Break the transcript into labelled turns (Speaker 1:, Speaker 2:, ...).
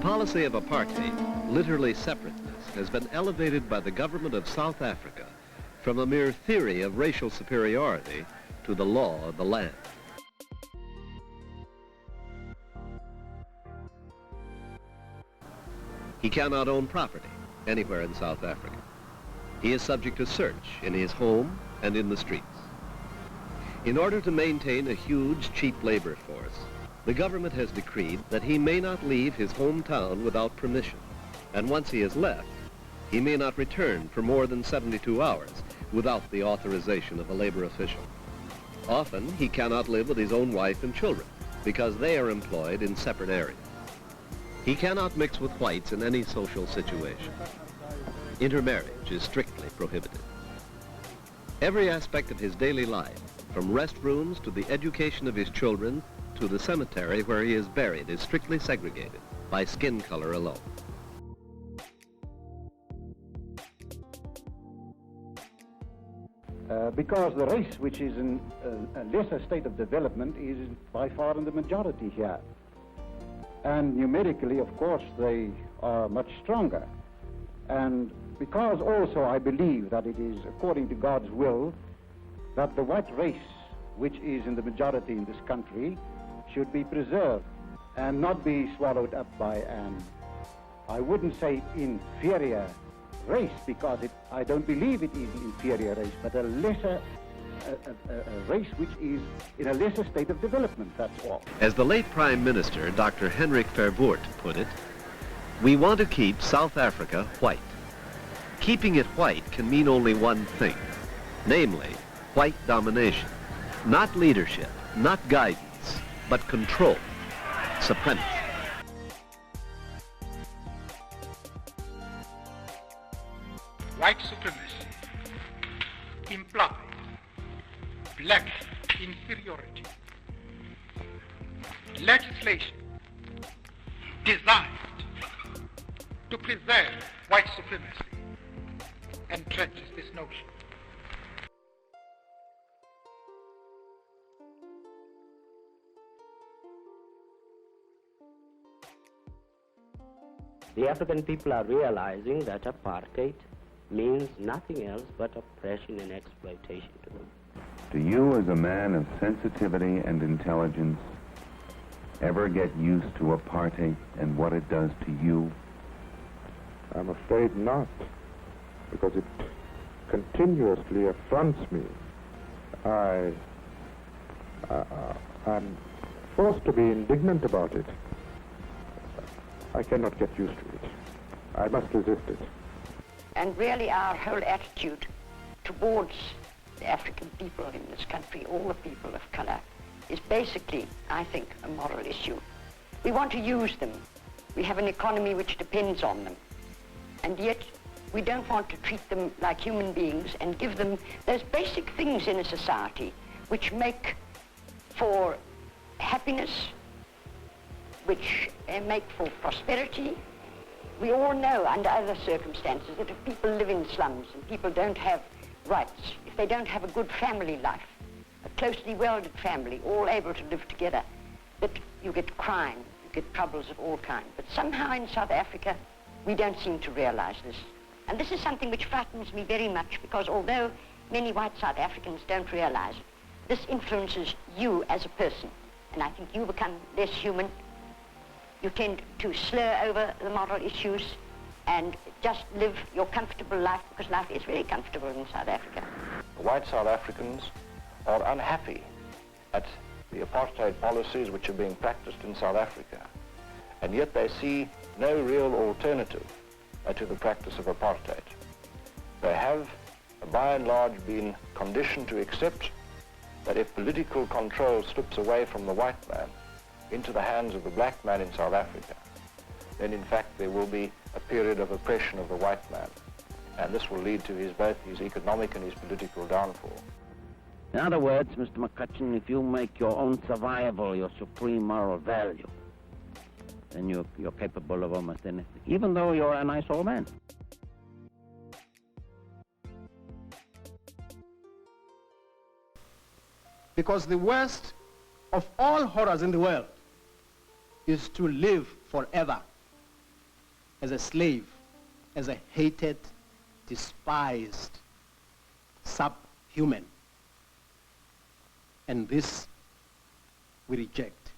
Speaker 1: policy of apartheid, literally separateness, has been elevated by the government of South Africa from a mere theory of racial superiority to the law of the land. He cannot own property anywhere in South Africa. He is subject to search in his home and in the streets. In order to maintain a huge, cheap labor force, the government has decreed that he may not leave his hometown without permission, and once he has left, he may not return for more than 72 hours without the authorization of a labor official. Often, he cannot live with his own wife and children because they are employed in separate areas. He cannot mix with whites in any social situation. Intermarriage is strictly prohibited. Every aspect of his daily life, from restrooms to the education of his children to the cemetery where he is buried, is strictly segregated by skin color alone.
Speaker 2: Because the race which is in a lesser state of development is by far in the majority here. And numerically, of course, they are much stronger. And because also I believe that it is according to God's will that the white race, which is in the majority in this country, should be preserved and not be swallowed up by an, I wouldn't say inferior race, because I don't believe it is an inferior race, but a lesser a race which is in a lesser state of development, that's all.
Speaker 1: As the late Prime Minister, Dr. Hendrik Verwoerd, put it, we want to keep South Africa white. Keeping it white can mean only one thing, namely, white domination. Not leadership, not guidance, but control, supremacy.
Speaker 3: White supremacy implies black inferiority. Legislation designed to preserve white supremacy entrenches this notion.
Speaker 4: The African people are realizing that apartheid means nothing else but oppression and exploitation to them.
Speaker 5: Do you, as a man of sensitivity and intelligence, ever get used to apartheid and what it does to you?
Speaker 6: I'm afraid not, because it continuously affronts me. I'm forced to be indignant about it. I cannot get used to it. I must resist it.
Speaker 7: And really our whole attitude towards the African people in this country, all the people of color, is basically, I think, a moral issue. We want to use them. We have an economy which depends on them. And yet, we don't want to treat them like human beings and give them those basic things in a society which make for happiness, which make for prosperity. We all know under other circumstances that if people live in slums and people don't have rights, if they don't have a good family life, a closely welded family, all able to live together, that you get crime, you get troubles of all kinds. But somehow in South Africa, we don't seem to realize this. And this is something which frightens me very much, because although many white South Africans don't realize it, this influences you as a person. And I think you become less human. You tend to slur over the moral issues and just live your comfortable life, because life is very comfortable in South Africa.
Speaker 8: White South Africans are unhappy at the apartheid policies which are being practiced in South Africa, and yet they see no real alternative to the practice of apartheid. They have, by and large, been conditioned to accept that if political control slips away from the white man into the hands of the black man in South Africa, then in fact there will be a period of oppression of the white man. And this will lead to both his economic and his political downfall.
Speaker 9: In other words, Mr. McCutcheon, if you make your own survival your supreme moral value, then you're capable of almost anything, even though you're a nice old man.
Speaker 10: Because the worst of all horrors in the world is to live forever as a slave, as a hated, despised, subhuman. And this we reject.